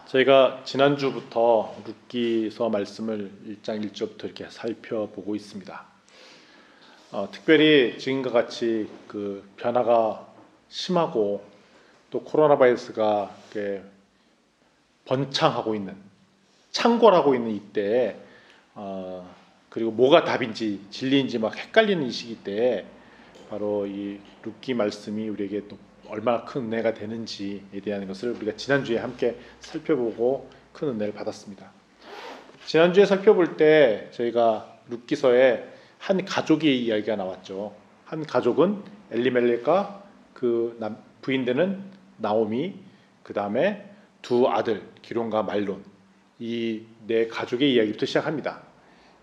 저희가 지난주부터 룻기서 말씀을 1장 1절부터 이렇게 살펴보고 있습니다. 특별히 지금과 같이 그 변화가 심하고 또 코로나 바이러스가 이렇게 번창하고 있는, 창궐하고 있는 이때에 그리고 뭐가 답인지 진리인지 막 헷갈리는 이 시기 때에 바로 이 룻기 말씀이 우리에게 또 얼마나 큰 은혜가 되는지에 대한 것을 우리가 지난주에 함께 살펴보고 큰 은혜를 받았습니다. 지난주에 살펴볼 때 저희가 룻기서에 한 가족의 이야기가 나왔죠. 한 가족은 엘리멜렉과 그 부인 되는 나오미, 그 다음에 두 아들 기론과 말론, 이 네 가족의 이야기부터 시작합니다.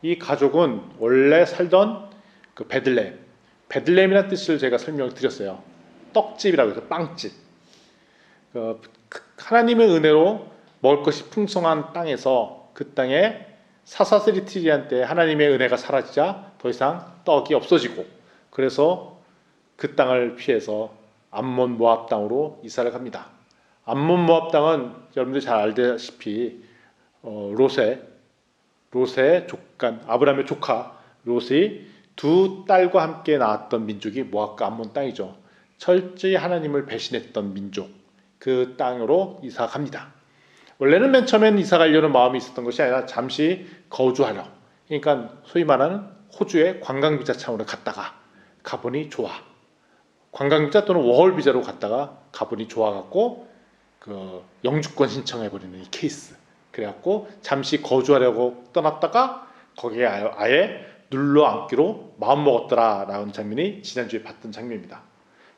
이 가족은 원래 살던 그 베들레헴이라는 뜻을 제가 설명을 드렸어요. 떡집이라고 해서 빵집. 하나님의 은혜로 먹을 것이 풍성한 땅에서 그 땅에 사사스리티리안 때 하나님의 은혜가 사라지자 더 이상 떡이 없어지고, 그래서 그 땅을 피해서 암몬 모압 땅으로 이사를 갑니다. 암몬 모압 땅은 여러분들 잘 알다시피 롯의 조카, 아브라함의 조카 롯이 두 딸과 함께 낳았던 민족이 모압과 암몬 땅이죠. 철저히 하나님을 배신했던 민족, 그 땅으로 이사 갑니다. 원래는 맨 처음엔 이사 가려는 마음이 있었던 것이 아니라 잠시 거주하려, 그러니까 소위 말하는 호주의 관광비자 차원으로 갔다가 가보니 좋아, 관광비자 또는 워홀 비자로 갔다가 가보니 좋아갖고 그 영주권 신청해버리는 이 케이스. 그래갖고 잠시 거주하려고 떠났다가 거기에 아예 눌러앉기로 마음먹었더라라는 장면이 지난주에 봤던 장면입니다.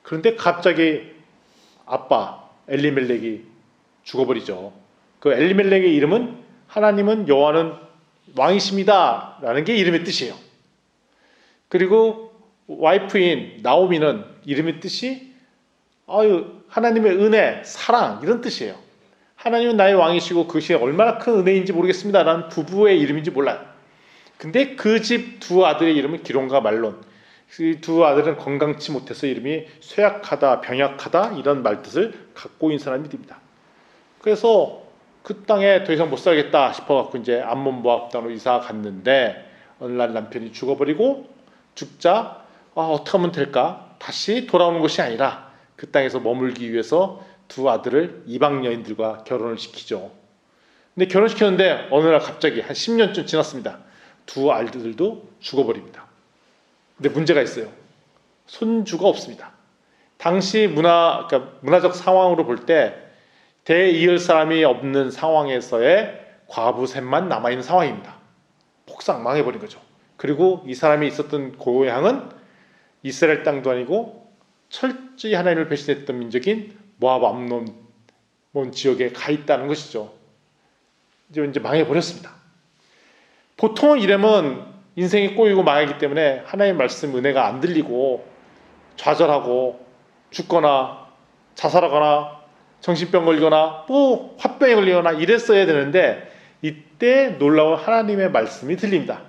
그런데 갑자기 아빠 엘리멜렉이 죽어버리죠. 그 엘리멜렉의 이름은 하나님은 여호와는 왕이십니다 라는 게 이름의 뜻이에요. 그리고 와이프인 나오미는 이름의 뜻이 하나님의 은혜, 사랑 이런 뜻이에요. 하나님은 나의 왕이시고 그것이 얼마나 큰 은혜인지 모르겠습니다 라는 부부의 이름인지 몰라요. 근데 그 집 두 아들의 이름은 기론과 말론. 그 두 아들은 건강치 못해서 이름이 쇠약하다, 병약하다 이런 말뜻을 갖고 있는 사람이 됩니다. 그래서 그 땅에 더 이상 못 살겠다 싶어갖고 이제 암몬 모압 땅으로 이사 갔는데 어느 날 남편이 죽어버리고 죽자 어떻게 하면 될까? 다시 돌아오는 것이 아니라 그 땅에서 머물기 위해서 두 아들을 이방 여인들과 결혼을 시키죠. 근데 결혼시켰는데 어느 날 갑자기 한 10년쯤 지났습니다. 두 아들들도 죽어버립니다. 근데 문제가 있어요. 손주가 없습니다. 당시 문화적 상황으로 볼 때 대이을 사람이 없는 상황에서의 과부셋만 남아있는 상황입니다. 폭삭 망해버린 거죠. 그리고 이 사람이 있었던 고향은 이스라엘 땅도 아니고 철저히 하나님을 배신했던 민족인 모압 암몬 지역에 가 있다는 것이죠. 이제 망해버렸습니다. 보통은 이러면 인생이 꼬이고 망하기 때문에 하나님의 말씀 은혜가 안 들리고 좌절하고 죽거나 자살하거나 정신병 걸리거나 또 화병에 걸리거나 이랬어야 되는데 이때 놀라운 하나님의 말씀이 들립니다.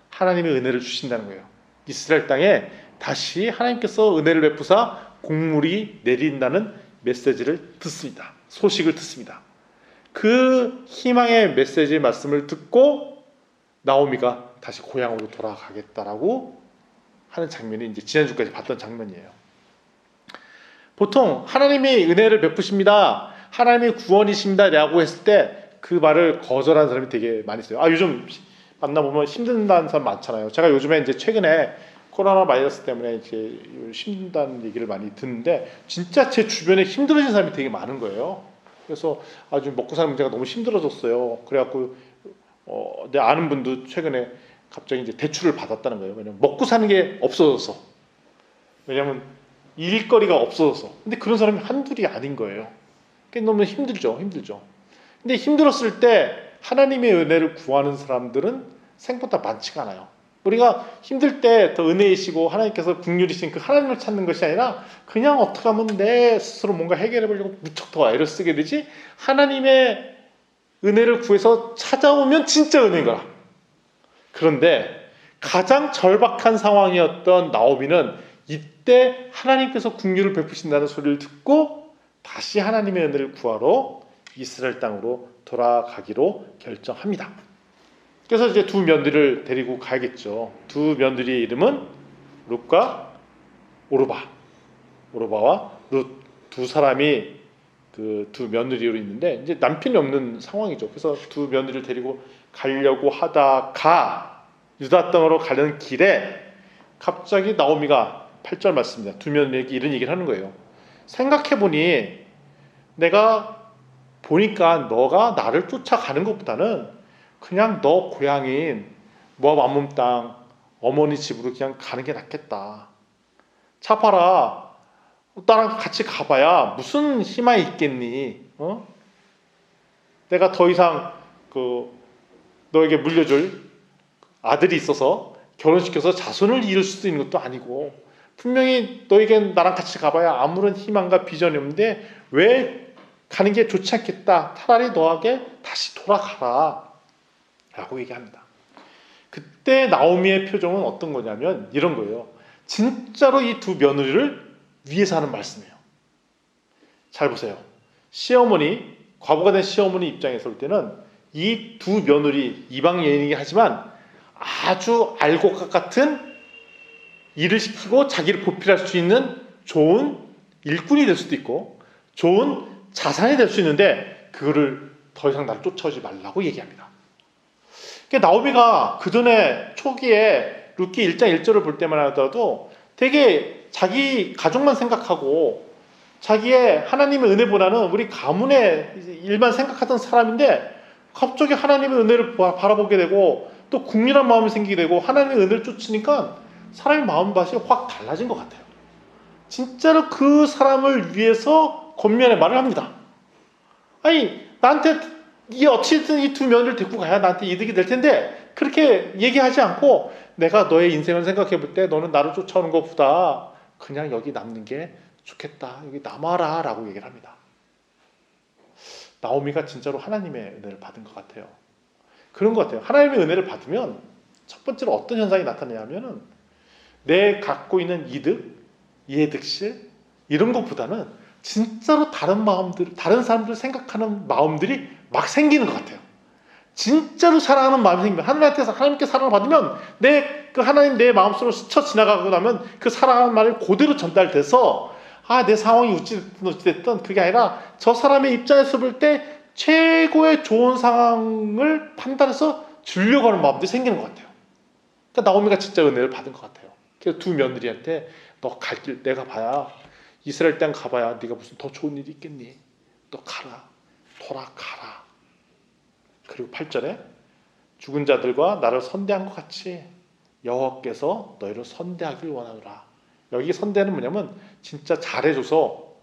하나님의 은혜를 주신다는 거예요. 이스라엘 땅에 다시 하나님께서 은혜를 베푸사 곡물이 내린다는 메시지를 듣습니다. 소식을 듣습니다. 그 희망의 메시지의 말씀을 듣고 나오미가 다시 고향으로 돌아가겠다라고 하는 장면이 이제 지난주까지 봤던 장면이에요. 보통 하나님의 은혜를 베푸십니다, 하나님의 구원이십니다 라고 했을 때 그 말을 거절하는 사람이 되게 많이 있어요. 요즘 만나보면 힘든다는 사람 많잖아요. 제가 요즘에 이제 최근에 코로나 바이러스 때문에 이제 힘든다는 얘기를 많이 듣는데 진짜 제 주변에 힘들어진 사람이 되게 많은 거예요. 그래서 아주 먹고 사는 문제가 너무 힘들어졌어요. 그래갖고 내 아는 분도 최근에 갑자기 이제 대출을 받았다는 거예요. 왜냐면 먹고 사는 게 없어져서, 왜냐면 일거리가 없어져서. 근데 그런 사람이 한둘이 아닌 거예요. 그게 너무 힘들죠. 근데 힘들었을 때 하나님의 은혜를 구하는 사람들은 생각보다 많지가 않아요. 우리가 힘들 때 더 은혜이시고 하나님께서 긍휼이신 그 하나님을 찾는 것이 아니라 그냥 어떻게 하면 내 스스로 뭔가 해결해 보려고 무척 더 애를 쓰게 되지, 하나님의 은혜를 구해서 찾아오면 진짜 은혜인 거라. 그런데 가장 절박한 상황이었던 나오미는 이때 하나님께서 긍휼을 베푸신다는 소리를 듣고 다시 하나님의 은혜를 구하러 이스라엘 땅으로 돌아가기로 결정합니다. 그래서 이제 두 며느리를 데리고 가야겠죠. 두 며느리의 이름은 룻과 오르바와 룻 두 사람이 그 두 며느리로 있는데 이제 남편이 없는 상황이죠. 그래서 두 며느리를 데리고 가려고 하다가 유다 땅으로 가려는 길에 갑자기 나오미가 8절 말씀입니다. 두 며느리에게 이런 얘기를 하는 거예요. 생각해보니 내가 보니까 너가 나를 쫓아가는 것보다는 그냥 너 고향인 모압 암몬 땅 어머니 집으로 그냥 가는 게 낫겠다. 차 봐라. 나랑 같이 가봐야 무슨 희망이 있겠니? 내가 더 이상 너에게 물려줄 아들이 있어서 결혼시켜서 자손을 이룰 수도 있는 것도 아니고 분명히 너에게 나랑 같이 가봐야 아무런 희망과 비전이 없는데 왜 가는 게 좋지 않겠다. 차라리 너에게 다시 돌아가라 라고 얘기합니다. 그때 나오미의 표정은 어떤 거냐면 이런 거예요. 진짜로 이 두 며느리를 위해서 하는 말씀이에요. 잘 보세요. 시어머니, 과부가 된 시어머니 입장에서 볼 때는 이 두 며느리 이방 여인이긴 하지만 아주 알곡 같은 일을 시키고 자기를 보필할 수 있는 좋은 일꾼이 될 수도 있고 좋은 자산이 될 수 있는데 그거를 더 이상 나를 쫓아오지 말라고 얘기합니다. 그러니까 나오미가 그 전에 초기에 룻기 1장 1절을 볼 때만 하더라도 되게 자기 가족만 생각하고 자기의 하나님의 은혜보다는 우리 가문의 일만 생각하던 사람인데 갑자기 하나님의 은혜를 바라보게 되고 또 국률한 마음이 생기게 되고 하나님의 은혜를 쫓으니까 사람의 마음밭이 확 달라진 것 같아요. 진짜로 그 사람을 위해서 겉면에 말을 합니다. 아니 나한테 이게 어찌든 이 두 며느리를 데리고 가야 나한테 이득이 될 텐데 그렇게 얘기하지 않고 내가 너의 인생을 생각해 볼 때 너는 나를 쫓아오는 것보다 그냥 여기 남는 게 좋겠다. 여기 남아라 라고 얘기를 합니다. 나오미가 진짜로 하나님의 은혜를 받은 것 같아요. 그런 것 같아요. 하나님의 은혜를 받으면 첫 번째로 어떤 현상이 나타나냐면은 내 갖고 있는 이득, 이해득실 이런 것보다는 진짜로 다른 마음들, 다른 사람들 생각하는 마음들이 막 생기는 것 같아요. 진짜로 사랑하는 마음이 생기면 하나님께 사랑을 받으면 그 하나님 내 마음속으로 스쳐 지나가고 나면 그 사랑하는 말이 그대로 전달돼서 내 상황이 어찌됐든 그게 아니라 저 사람의 입장에서 볼 때 최고의 좋은 상황을 판단해서 주려고 하는 마음들이 생기는 것 같아요. 그러니까 나오미가 진짜 은혜를 받은 것 같아요. 그래서 두 며느리한테 너 갈 길 내가 봐야 이스라엘 땅 가봐야 네가 무슨 더 좋은 일이 있겠니? 너 가라. 돌아가라. 그리고 8절에 죽은 자들과 나를 선대한 것 같이 여호와께서 너희를 선대하길 원하노라. 여기 선대는 뭐냐면 진짜 잘해줘서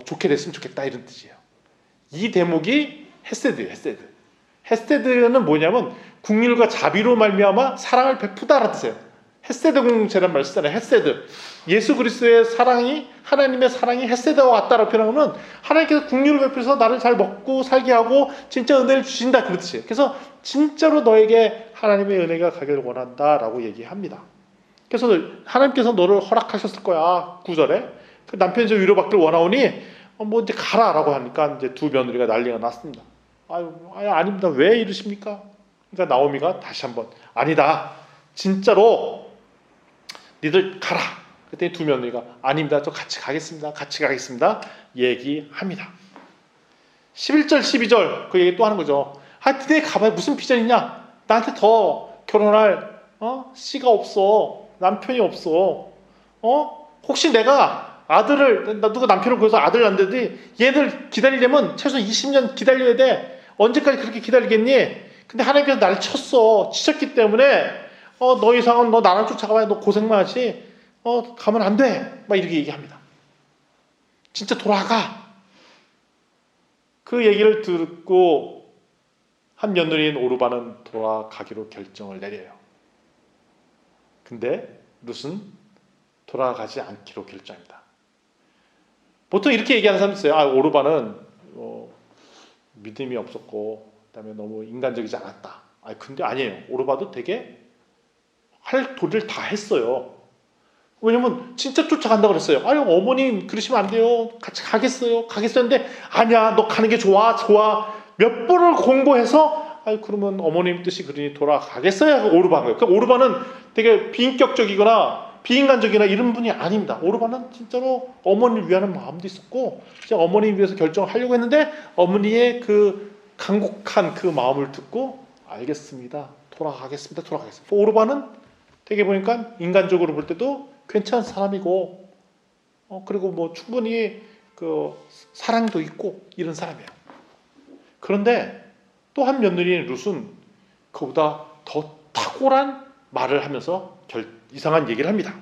좋게 됐으면 좋겠다 이런 뜻이에요. 이 대목이 헤세드예요. 헤세드는 뭐냐면 국률과 자비로 말미암아 사랑을 베푸다라는 뜻이에요. 헤세드 공동체란 말을 쓰잖아요. 헤세드. 예수 그리스도의 사랑이 하나님의 사랑이 헤세드와 같다라고 표현하면 하나님께서 국률을 베풀어서 나를 잘 먹고 살게 하고 진짜 은혜를 주신다 그런 뜻이에요. 그래서 진짜로 너에게 하나님의 은혜가 가기를 원한다라고 얘기합니다. 그래서 하나님께서 너를 허락하셨을 거야. 9절에 그 남편이 좀 위로받기를 원하오니 이제 가라라고 하니까 이제 두 며느리가 난리가 났습니다. 아닙니다. 왜 이러십니까? 그러니까 나오미가 다시 한번 아니다. 진짜로 니들 가라. 그때 두 며느리가 아닙니다. 저 같이 가겠습니다. 얘기합니다. 11절 12절 그 얘기 또 하는 거죠. 니네 가봐야 무슨 비전 있냐? 나한테 더 결혼할 씨가 없어. 남편이 없어. 혹시 내가 누가 남편을 구해서 아들 낳는데 얘들 기다리려면 최소 20년 기다려야 돼. 언제까지 그렇게 기다리겠니? 근데 하나님께서 나를 치셨기 때문에 너 이상은 너 나랑 쫓아가봐야 너 고생만 하지. 가면 안 돼. 막 이렇게 얘기합니다. 진짜 돌아가. 그 얘기를 듣고 한 며느리인 오르바는 돌아가기로 결정을 내려요. 근데 룻은 돌아가지 않기로 결정합니다. 보통 이렇게 얘기하는 사람도 있어요. 오르바는 믿음이 없었고 그다음에 너무 인간적이지 않았다. 근데 아니에요. 오르바도 되게 할 도리를 다 했어요. 왜냐면 진짜 쫓아간다고 그랬어요. 아유, 어머님 그러시면 안 돼요. 같이 가겠어요. 가겠었는데 아니야, 너 가는 게 좋아. 몇 번을 공고해서 아유, 그러면 어머님 뜻이 그러니 돌아가겠어요 하고 오르반 거예요. 그러니까 오르반은 되게 비인격적이거나 비인간적이나 이런 분이 아닙니다. 오르반은 진짜로 어머니를 위하는 마음도 있었고 진짜 어머니를 위해서 결정을 하려고 했는데 어머니의 그 간곡한 그 마음을 듣고 알겠습니다. 돌아가겠습니다. 오르반은 되게 보니까 인간적으로 볼 때도 괜찮은 사람이고 그리고 뭐 충분히 그 사랑도 있고 이런 사람이에요. 그런데 또 한 며느리인 룻은 그보다 더 탁월한 말을 하면서 이상한 얘기를 합니다.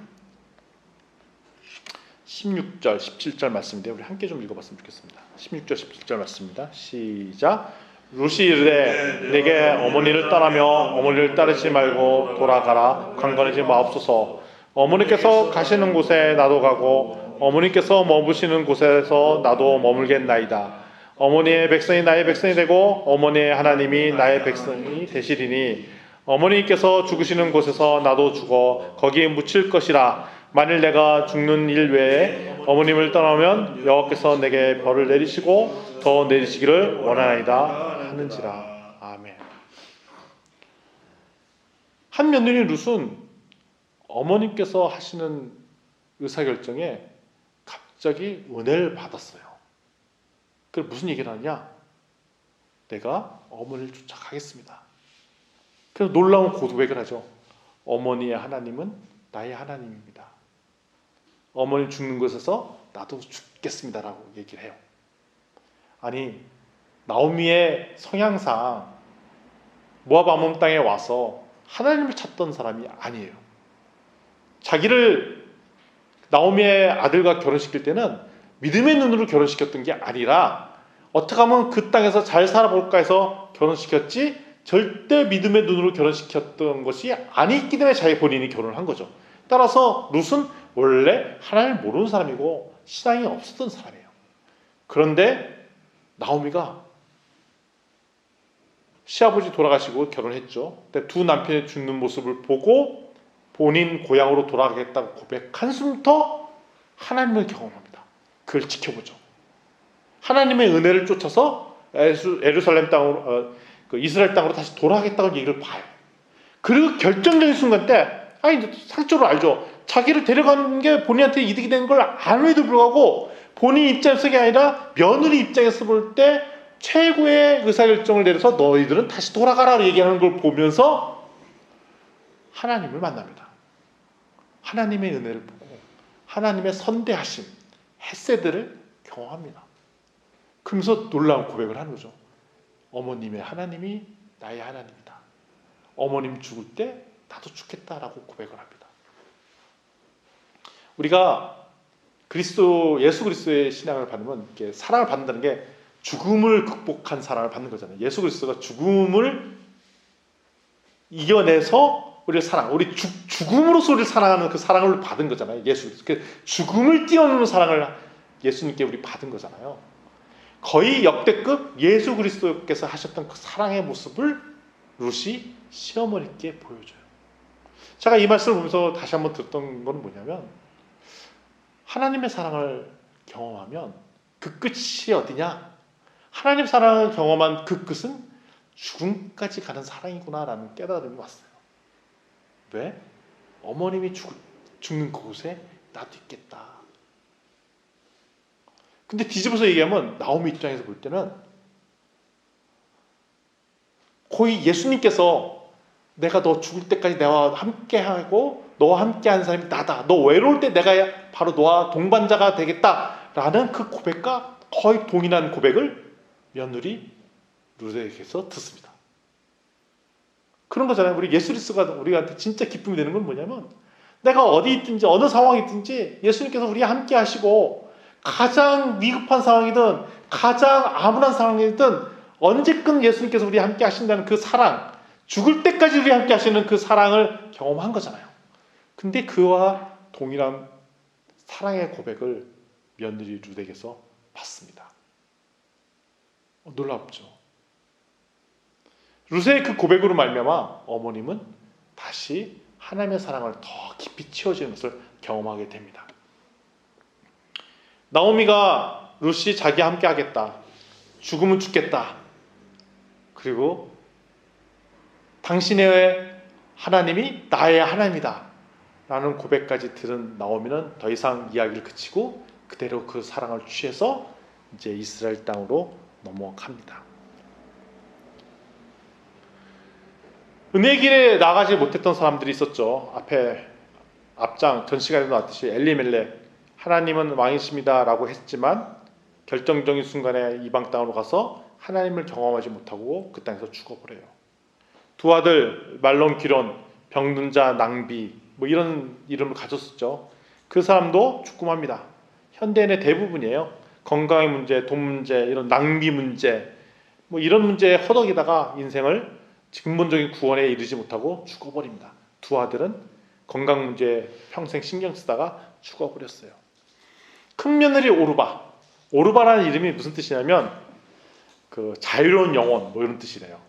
16절, 17절 말씀인데 우리 함께 좀 읽어봤으면 좋겠습니다. 16절, 17절 말씀입니다. 시작. 룻이 이르되 내게 어머니를 떠나며 어머니를 따르지 말고 돌아가라. 강건해지 마옵소서. 어머니께서 가시는 곳에 나도 가고 어머니께서 머무시는 곳에서 나도 머물겠나이다. 어머니의 백성이 나의 백성이 되고 어머니의 하나님이 나의 백성이 되시리니 어머니께서 죽으시는 곳에서 나도 죽어 거기에 묻힐 것이라. 만일 내가 죽는 일 외에 어머님을 떠나면 여호와께서 내게 벌을 내리시고 더 내리시기를 원하나이다 하는지라. 아멘. 한 며느리 룻은 어머님께서 하시는 의사결정에 갑자기 은혜를 받았어요. 그래서 무슨 얘기를 하냐? 내가 어머니를 쫓아가겠습니다. 그래서 놀라운 고백을 하죠. 어머니의 하나님은 나의 하나님입니다. 어머니 죽는 곳에서 나도 죽겠습니다라고 얘기를 해요. 아니, 나오미의 성향상 모압 아몬 땅에 와서 하나님을 찾던 사람이 아니에요. 자기를 나오미의 아들과 결혼시킬 때는 믿음의 눈으로 결혼시켰던 게 아니라 어떻게 하면 그 땅에서 잘 살아볼까 해서 결혼시켰지 절대 믿음의 눈으로 결혼시켰던 것이 아니기 때문에 자기 본인이 결혼을 한 거죠. 따라서 룻은 원래 하나님을 모르는 사람이고 신앙이 없었던 사람이에요. 그런데 나오미가 시아버지 돌아가시고 결혼했죠. 근데 두 남편이 죽는 모습을 보고 본인 고향으로 돌아가겠다고 고백한 순부터 하나님을 경험합니다. 그걸 지켜보죠. 하나님의 은혜를 쫓아서 예루살렘 땅으로 이스라엘 땅으로 다시 돌아가겠다는 얘기를 봐요. 그리고 결정적인 순간 때 상처를 알죠. 자기를 데려가는 게 본인한테 이득이 되는 걸 알면에도 불구하고 본인 입장에서가 아니라 며느리 입장에서 볼 때 최고의 의사결정을 내려서 너희들은 다시 돌아가라 얘기하는 걸 보면서 하나님을 만납니다. 하나님의 은혜를 보고 하나님의 선대하심, 헤세드를 경험합니다. 그러면서 놀라운 고백을 하는 거죠. 어머님의 하나님이 나의 하나님이다. 어머님 죽을 때 나도 죽겠다라고 고백을 합니다. 우리가 예수 그리스도의 신앙을 받으면 이렇게 사랑을 받는다는 게 죽음을 극복한 사랑을 받는 거잖아요. 예수 그리스도가 죽음을 이겨내서 우리를 우리 죽음으로써 우리를 사랑하는 그 사랑을 받은 거잖아요. 예수 그리스도. 죽음을 뛰어넘는 사랑을 예수님께 우리 받은 거잖아요. 거의 역대급 예수 그리스도께서 하셨던 그 사랑의 모습을 룻이 시어머니께 보여줘요. 제가 이 말씀을 보면서 다시 한번 들었던 건 뭐냐면 하나님의 사랑을 경험하면 그 끝이 어디냐? 하나님 사랑을 경험한 그 끝은 죽음까지 가는 사랑이구나라는 깨달음이 왔어요. 왜? 어머님이 죽는 그곳에 나도 있겠다. 근데 뒤집어서 얘기하면 나오미 입장에서 볼 때는 거의 예수님께서 내가 너 죽을 때까지 나와 함께하고 너와 함께하는 사람이 나다. 너 외로울 때 내가 바로 너와 동반자가 되겠다라는 그 고백과 거의 동일한 고백을 며느리 룻에게서 듣습니다. 그런 거잖아요. 우리 예수 그리스도가 우리한테 진짜 기쁨이 되는 건 뭐냐면 내가 어디 있든지 어느 상황이 있든지 예수님께서 우리와 함께 하시고 가장 위급한 상황이든 가장 암울한 상황이든 언제든 예수님께서 우리와 함께 하신다는 그 사랑, 죽을 때까지 우리와 함께 하시는 그 사랑을 경험한 거잖아요. 근데 그와 동일한 사랑의 고백을 며느리 룻에게서 받습니다. 놀랍죠. 룻의 그 고백으로 말미암아 어머님은 다시 하나님의 사랑을 더 깊이 채워지는 것을 경험하게 됩니다. 나오미가 룻이 자기와 함께 하겠다. 죽으면 죽겠다. 그리고 당신의 하나님이 나의 하나님이다. 라는 고백까지 들은 나오미는 더 이상 이야기를 그치고 그대로 그 사랑을 취해서 이제 이스라엘 땅으로 넘어갑니다. 은혜의 길에 나가지 못했던 사람들이 있었죠. 앞장 전 시간에 나왔듯이 엘리멜렉 하나님은 왕이십니다 라고 했지만 결정적인 순간에 이방 땅으로 가서 하나님을 경험하지 못하고 그 땅에서 죽어버려요. 두 아들 말론 기론 병든 자 낭비 뭐 이런 이름을 가졌었죠. 그 사람도 죽고맙니다. 현대인의 대부분이에요. 건강의 문제, 돈 문제, 이런 낭비 문제 뭐 이런 문제에 허덕이다가 인생을 근본적인 구원에 이르지 못하고 죽어버립니다. 두 아들은 건강 문제에 평생 신경 쓰다가 죽어버렸어요. 큰 며느리 오르바라는 이름이 무슨 뜻이냐면 그 자유로운 영혼 뭐 이런 뜻이래요.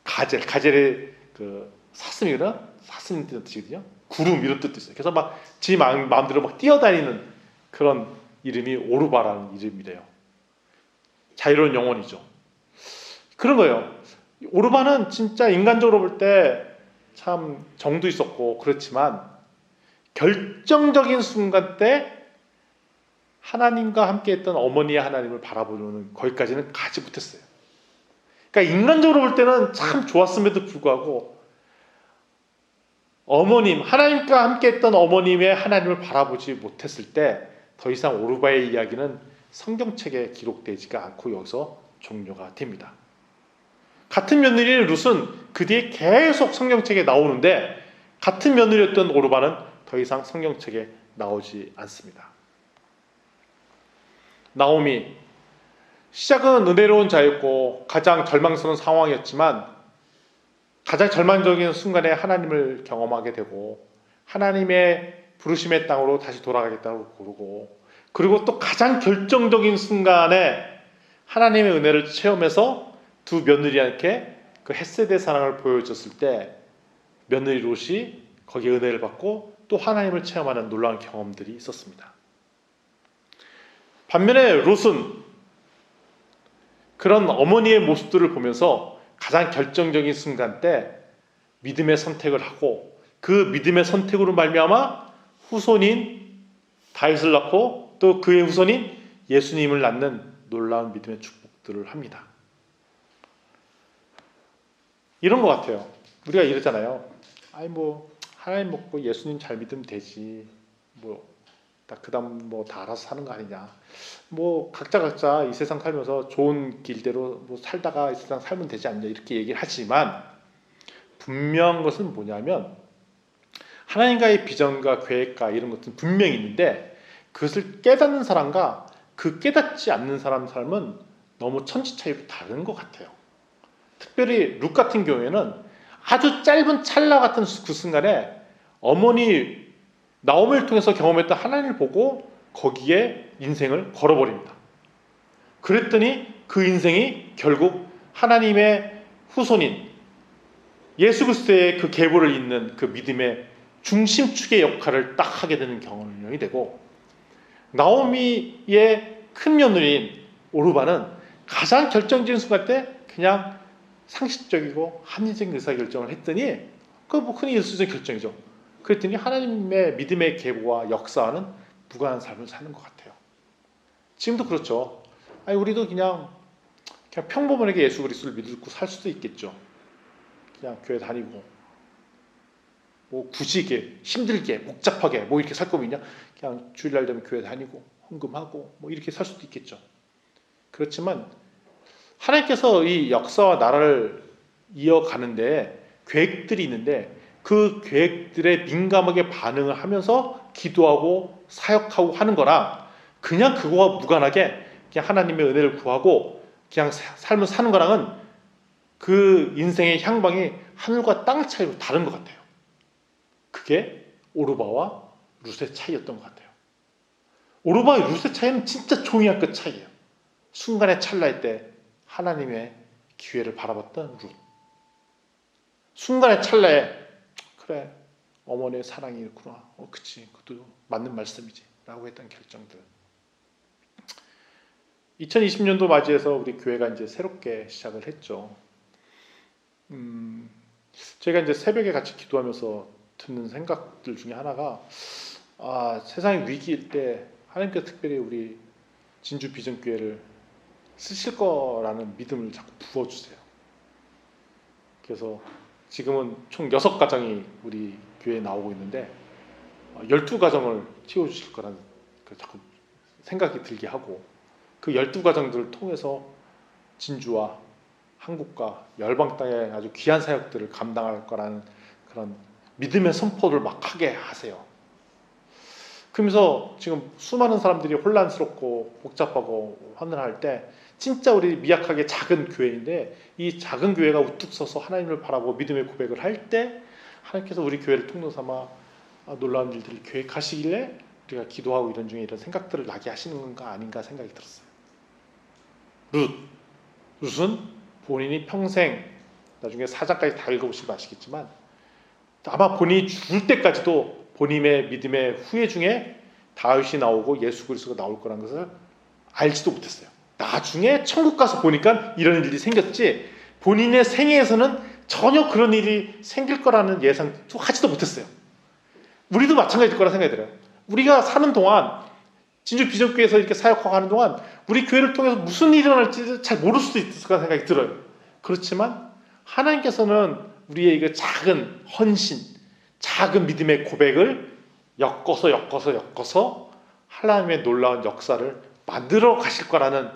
가젤의 그 사슴이거든. 사슴 뜻이거든요. 구름 이런 뜻도 있어요. 그래서 막 지 마음대로 막 뛰어다니는 그런 이름이 오르바라는 이름이래요. 자유로운 영혼이죠. 그런 거예요. 오르바는 진짜 인간적으로 볼 때 참 정도 있었고 그렇지만 결정적인 순간 때 하나님과 함께 했던 어머니의 하나님을 바라보는 거기까지는 가지 못했어요. 그러니까 인간적으로 볼 때는 참 좋았음에도 불구하고 하나님과 함께 했던 어머님의 하나님을 바라보지 못했을 때 더 이상 오르바의 이야기는 성경책에 기록되지가 않고 여기서 종료가 됩니다. 같은 며느리인 룻은 그 뒤에 계속 성경책에 나오는데 같은 며느리였던 오르바는 더 이상 성경책에 나오지 않습니다. 나오미 시작은 은혜로운 자였고 가장 절망스러운 상황이었지만 가장 절망적인 순간에 하나님을 경험하게 되고 하나님의 부르심의 땅으로 다시 돌아가겠다고 고르고 그리고 또 가장 결정적인 순간에 하나님의 은혜를 체험해서 두 며느리한테 그 헷세대 사랑을 보여줬을 때 며느리 롯이 거기에 은혜를 받고 또 하나님을 체험하는 놀라운 경험들이 있었습니다. 반면에 롯은 그런 어머니의 모습들을 보면서 가장 결정적인 순간 때 믿음의 선택을 하고 그 믿음의 선택으로 말미암아 후손인 다윗을 낳고 또 그의 후손인 예수님을 낳는 놀라운 믿음의 축복들을 합니다. 이런 것 같아요. 우리가 이러잖아요. 하나님 먹고 예수님 잘 믿으면 되지. 그다음 다 알아서 사는 거 아니냐. 각자 이 세상 살면서 좋은 길대로 살다가 이 세상 살면 되지 않냐 이렇게 얘기를 하지만 분명한 것은 뭐냐면 하나님과의 비전과 계획과 이런 것들은 분명히 있는데 그것을 깨닫는 사람과 그 깨닫지 않는 사람 삶은 너무 천지차이로 다른 것 같아요. 특별히 룻 같은 경우에는 아주 짧은 찰나 같은 그 순간에 어머니 나오미를 통해서 경험했던 하나님을 보고 거기에 인생을 걸어버립니다. 그랬더니 그 인생이 결국 하나님의 후손인 예수 그리스도의 그 계보를 잇는 그 믿음의 중심축의 역할을 딱 하게 되는 경험이 되고 나오미의 큰 며느리인 오르바는 가장 결정적인 순간 때 그냥 상식적이고 합리적인 의사결정을 했더니 흔히 있을 수 있는 결정이죠. 그랬더니 하나님의 믿음의 계보와 역사와는 무관한 삶을 사는 것 같아요. 지금도 그렇죠. 우리도 그냥 평범하게 예수 그리스도를 믿고 살 수도 있겠죠. 그냥 교회 다니고 굳이 이렇게 힘들게 복잡하게 이렇게 살 거면 그냥 주일날 되면 교회 다니고 헌금하고 이렇게 살 수도 있겠죠. 그렇지만 하나님께서 이 역사와 나라를 이어가는데 계획들이 있는데 그 계획들에 민감하게 반응을 하면서 기도하고 사역하고 하는 거랑 그냥 그거와 무관하게 그냥 하나님의 은혜를 구하고 그냥 삶을 사는 거랑은 그 인생의 향방이 하늘과 땅 차이로 다른 것 같아요. 그게 오르바와 룻의 차이였던 것 같아요. 오르바와 룻의 차이는 진짜 종이 한 끗 차이예요. 순간의 찰나일 때 하나님의 기회를 바라봤던 룻. 순간의 찰나에 그래 어머니의 사랑이 있구나. 그치, 그것도 맞는 말씀이지 라고 했던 결정들. 2020년도 맞이해서 우리 교회가 이제 새롭게 시작을 했죠. 제가 이제 새벽에 같이 기도하면서 듣는 생각들 중에 하나가, 세상이 위기일 때 하나님께서 특별히 우리 진주 비전교회를 쓰실 거라는 믿음을 자꾸 부어주세요. 그래서 지금은 총 6가정이 우리 교회에 나오고 있는데 12가정을 채워주실 거라는 자꾸 생각이 들게 하고, 그 12가정들을 통해서 진주와 한국과 열방 땅에 아주 귀한 사역들을 감당할 거라는 그런 믿음의 선포를 막 하게 하세요. 그러면서 지금 수많은 사람들이 혼란스럽고 복잡하고 화늘할 때 진짜 우리 미약하게 작은 교회인데, 이 작은 교회가 우뚝 서서 하나님을 바라보고 믿음의 고백을 할 때 하나님께서 우리 교회를 통로 삼아 놀라운 일들을 계획하시길래 우리가 기도하고 이런 중에 이런 생각들을 나게 하시는 건가 아닌가 생각이 들었어요. 룻은 본인이 평생, 나중에 4장까지 다 읽어보시면 아시겠지만 아마 본인이 죽을 때까지도 본인의 믿음의 후예 중에 다윗이 나오고 예수 그리스도가 나올 거라는 것을 알지도 못했어요. 나중에 천국 가서 보니까 이런 일이 생겼지, 본인의 생애에서는 전혀 그런 일이 생길 거라는 예상도 하지도 못했어요. 우리도 마찬가지일 거라 생각이 들어요. 우리가 사는 동안, 진주 비전교회에서 이렇게 사역하고 하는 동안 우리 교회를 통해서 무슨 일이 일어날지 잘 모를 수도 있을 거라 생각이 들어요. 그렇지만 하나님께서는 우리의 이거 작은 헌신, 작은 믿음의 고백을 엮어서 하나님의 놀라운 역사를 만들어 가실 거라는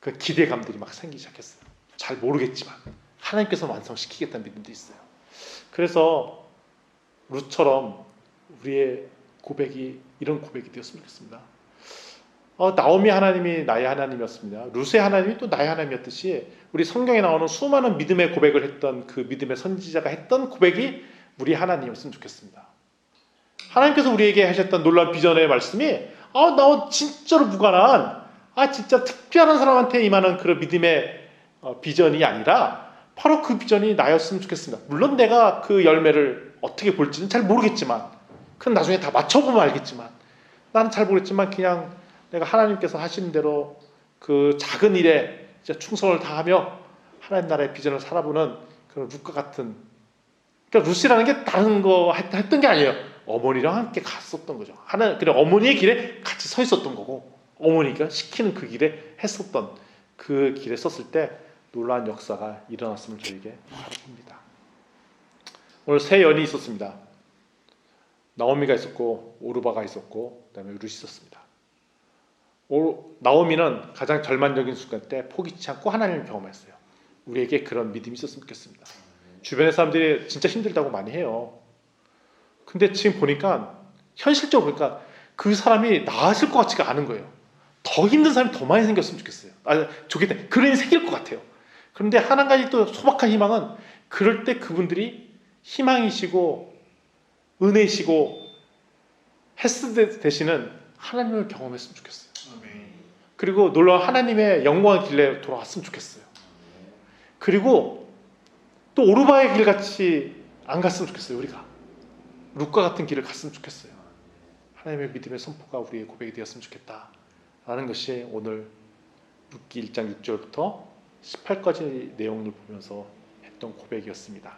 그 기대감들이 막 생기기 시작했어요. 잘 모르겠지만 하나님께서 완성시키겠다는 믿음도 있어요. 그래서 룻처럼 우리의 고백이 이런 고백이 되었으면 좋겠습니다. 나오미 하나님이 나의 하나님이었습니다. 룻의 하나님이 또 나의 하나님이었듯이 우리 성경에 나오는 수많은 믿음의 고백을 했던 그 믿음의 선지자가 했던 고백이 우리 하나님이었으면 좋겠습니다. 하나님께서 우리에게 하셨던 놀라운 비전의 말씀이 나 진짜로 무관한 진짜 특별한 사람한테 임하는 그런 믿음의 비전이 아니라 바로 그 비전이 나였으면 좋겠습니다. 물론 내가 그 열매를 어떻게 볼지는 잘 모르겠지만, 그건 나중에 다 맞춰보면 알겠지만, 나는 잘 모르겠지만 그냥 내가 하나님께서 하시는 대로 그 작은 일에 진짜 충성을 다하며 하나님 나라의 비전을 살아보는 그런 룻과 같은, 그러니까 룻이라는 게 다른 거 했던 게 아니에요. 어머니랑 함께 갔었던 거죠. 그래 어머니의 길에 같이 서 있었던 거고, 어머니가 시키는 그 길에 했었던 그 길에 섰을 때 놀라운 역사가 일어났음을 저에게 바라봅니다. 오늘 세 연이 있었습니다. 나오미가 있었고, 오르바가 있었고, 그다음에 룻이 있었습니다. 나오미는 가장 절망적인 순간 때 포기치 않고 하나님을 경험했어요. 우리에게 그런 믿음이 있었으면 좋겠습니다. 주변의 사람들이 진짜 힘들다고 많이 해요. 근데 지금 보니까, 현실적으로 보니까 그 사람이 나아질 것 같지가 않은 거예요. 더 힘든 사람이 더 많이 생겼으면 좋겠어요. 좋겠다. 그런 일이 생길 것 같아요. 그런데 한 가지 또 소박한 희망은, 그럴 때 그분들이 희망이시고 은혜시고 헬스 되시는 하나님을 경험했으면 좋겠어요. 그리고 놀라운 하나님의 영광의 길에 돌아왔으면 좋겠어요. 그리고 또 오르바의 길같이 안 갔으면 좋겠어요. 우리가 룻과 같은 길을 갔으면 좋겠어요. 하나님의 믿음의 선포가 우리의 고백이 되었으면 좋겠다 라는 것이 오늘 룻기 1장 6절부터 18까지 내용을 보면서 했던 고백이었습니다.